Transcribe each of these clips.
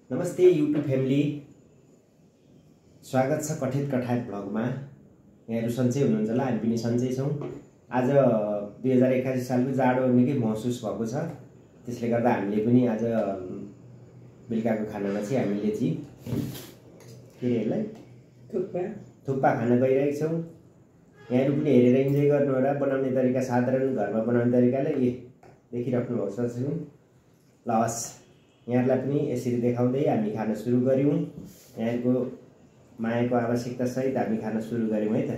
नमस्ते YouTube family, स्वागत छ कठेत कठायत ब्लगमा। यहाँहरु सन्चै हुनुहुन्छ होला, हामी पनि सन्चै छौं। आज 2081 सालको जाडो निकै महसुस भएको छ। त्यसले गर्दा हामीले पनि आज बेलुकाको खानामा चाहिँ हामीले के रे यसलाई थुक्पा खान गइरहेका छौं। यहाँहरु पनि हेरेर इन्जोय गर्नु होला। बनाउने तरिका साधारण घरमा बनाउने तरिकाले देखिराख्नु भएको छ। ल हस्, यहाँहरुलाई पनि यसरी देखाउँदै हामी खान सुरु गर्यौं। यहाँको मायाको आवश्यकता सहित हामी खान सुरु गर्यौं है त।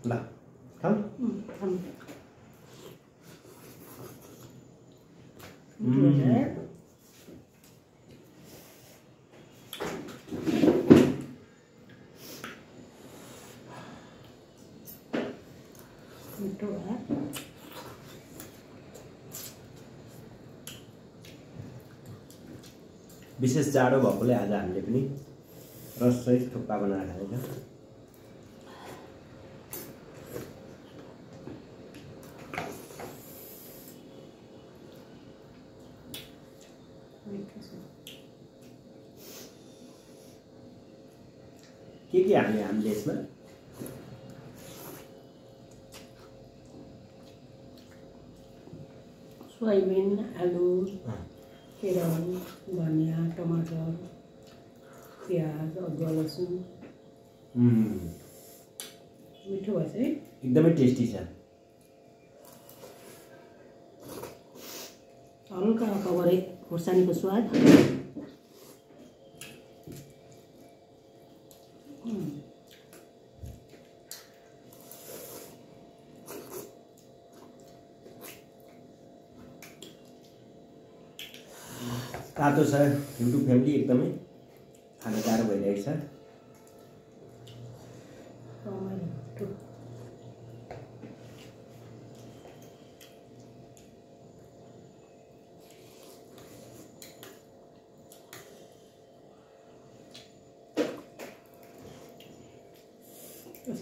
ल खाऊ। विशेष जाडो भएकोले आज हामीले पनि रससहित थुक्पा बनाएर खानेछौँ। के हाल्ने हामीले यसमा? सोयाबिन, आलु, केराउ, धनिया, टमाटर, प्याज, अदुवा, लसुन। मिठो भएछ है, एकदमै टेस्टी छ। हल्का हल्का गरे खोर्सानीको स्वाद। तातो छ युट्युब फ्यामिली, एकदमै खान गाह्रो भइरहेको छ।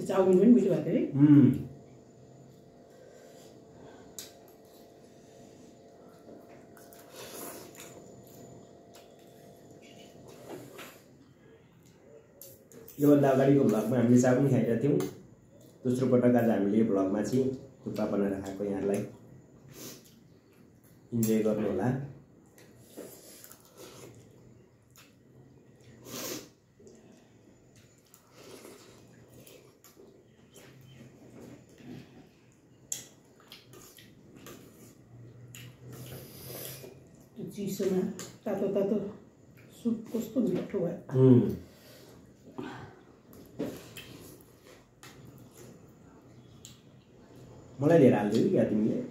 चाउमिन पनि मिठो भएको है। योभन्दा अगाडिको भ्लगमा हामीले चाउमिन खाइरहेका थियौँ। दोस्रो पटक आज हामीले यो भ्लगमा चाहिँ थुक्पा बनाएर खाएको। यहाँलाई इन्जोय गर्नु होला। चिसोमा तातो तातो सुप कस्तो मिठो भयो। मलाई धेरै हाल्दियो क्या तिमीले?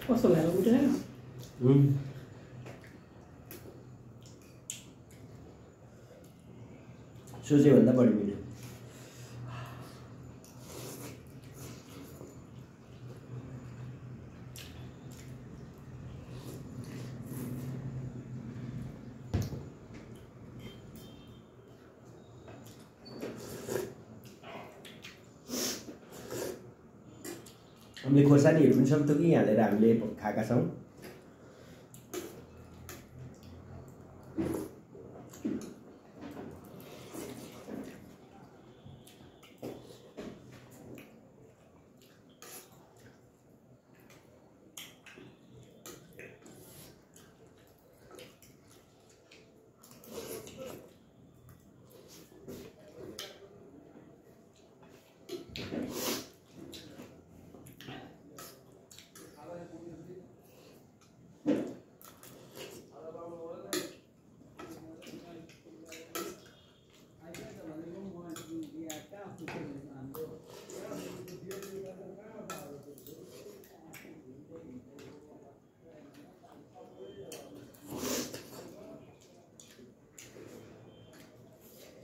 कस्तो लाग्यो? मिठो लाग्यो? सोचेभन्दा बढी मिठो। हामीले खोर्सानीहरू पनि सब थोकी हालेर हामीले खाएका छौँ।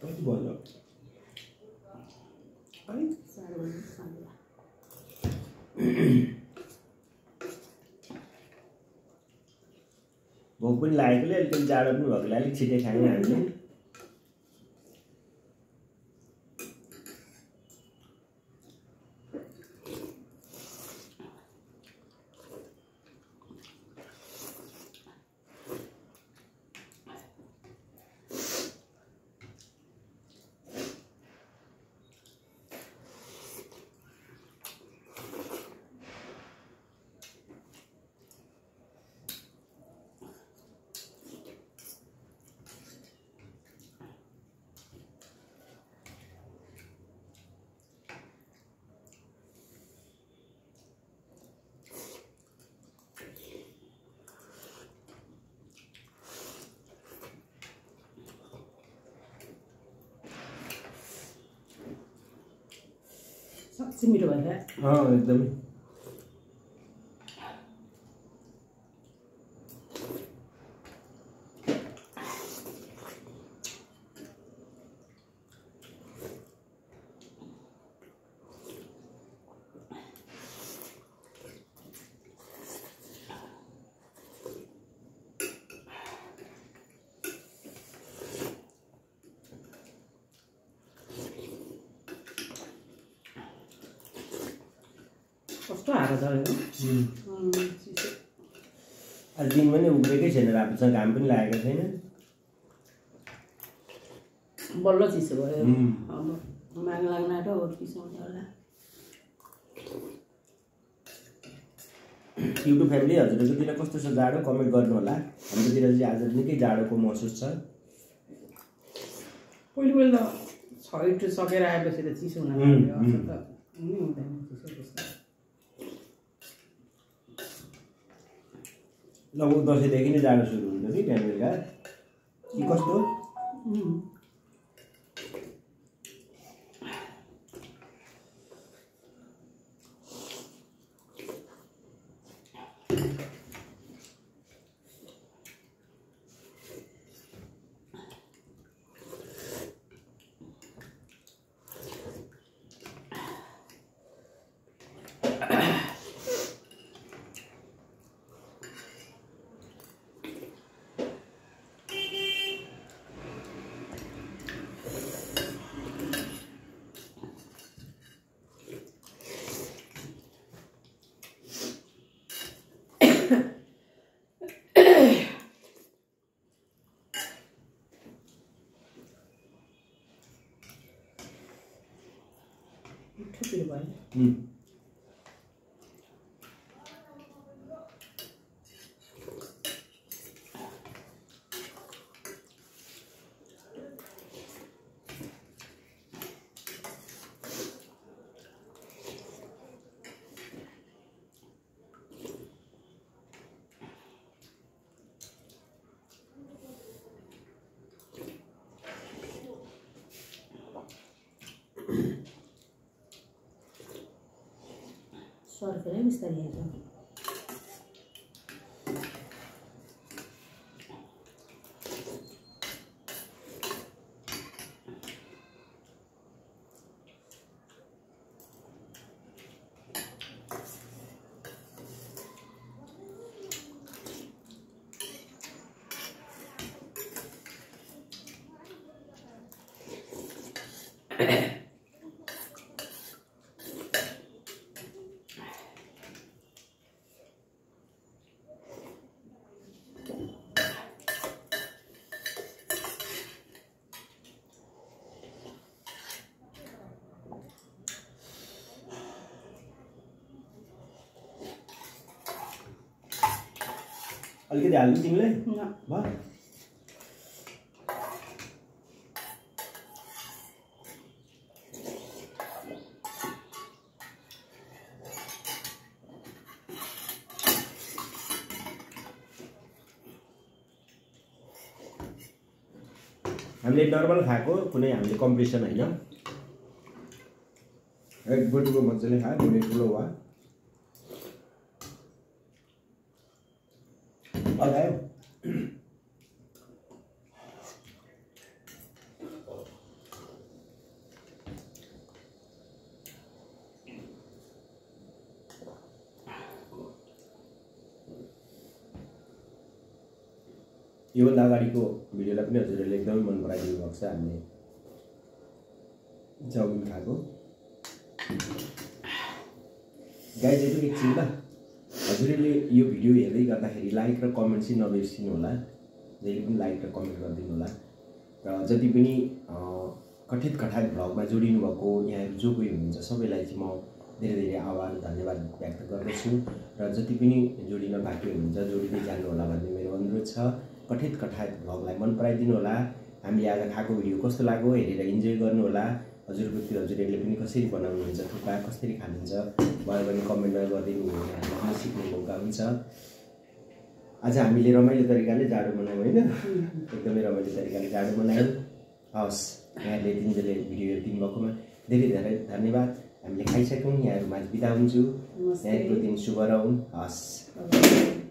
कति भयो? भोक पनि लागेकोले अलिकति जाडो पनि भएकोले अलिक छिटै खायौँ हामीले। साँच्चै मिठो भएर एकदमै कस्तो हावा चलेको आज दिन पनि उब्रेकै छैन रातोसँग घाम पनि लागेको छैन बल्ल चिसो भयो अब माग लाग्न आँट्यो अब चिसो हुन्छ होला युट्युब फ्यामिली हजुरहरूकोतिर कस्तो छ जाडो कमेन्ट गर्नु होला हाम्रोतिर चाहिँ आज निकै जाडोको महसुस छ पहिले त छैट सकेर आएपछि त चिसो हुन लाग्यो असर त हुँदैन चिसो त्यस्तो लगभग दसैँदेखि नै जाडो सुरु हुन्छ कि बिहान बेलुका कि कस्तो ठुलो भयो सर्फेरै बिस्तारै हेर्छ अलिकति हाल्नु तिमीले भयो हामीले नर्मल खाएको कुनै हामीले कम्पिटिसन होइन एक बटुको मजाले खायो कुनै ठुलो वा लगायो योभन्दा अगाडिको भिडियोलाई पनि हजुरहरूले एकदमै मन पराइदिनु भएको छ हामीले चाउमिन खाएको गाइज चाहिँ एकछिन ल हजुरहरूले यो भिडियो हेर्दै गर्दाखेरि लाइक र कमेन्ट चाहिँ नबिर्सिनु होला जहिले पनि लाइक र कमेन्ट गरिदिनु होला र जति पनि कठित कठात भ्लगमा जोडिनु भएको यहाँहरू जो कोही हुनुहुन्छ सबैलाई चाहिँ म धेरै धेरै आभार धन्यवाद व्यक्त गर्दछु र जति पनि जोडिन बाँकी हुनुहुन्छ जोडिँदै जानु होला भन्ने मेरो अनुरोध छ कठित कठात भ्लगलाई मन पराइदिनु होला हामीले आज खाएको भिडियो कस्तो लाग्यो हेरेर इन्जोय गर्नु होला हजुरहरूले पनि कसरी बनाउनुहुन्छ थुक्पा कसरी खानुहुन्छ भयो भने कमेन्टमा गरिदिनु भने सिक्ने मौका हुन्छ आज हामीले रमाइलो तरिकाले जाडो मनायौँ होइन एकदमै रमाइलो तरिकाले जाडो मनायौँ हवस् यहाँहरूले तिमीले भिडियो हेरिदिनु भएकोमा धेरै धेरै धन्यवाद हामीले खाइसक्यौँ। यहाँहरूमा बिदा हुन्छु। नमस्ते। यहाँको दिन शुभ रहून्। हस्। बाइ।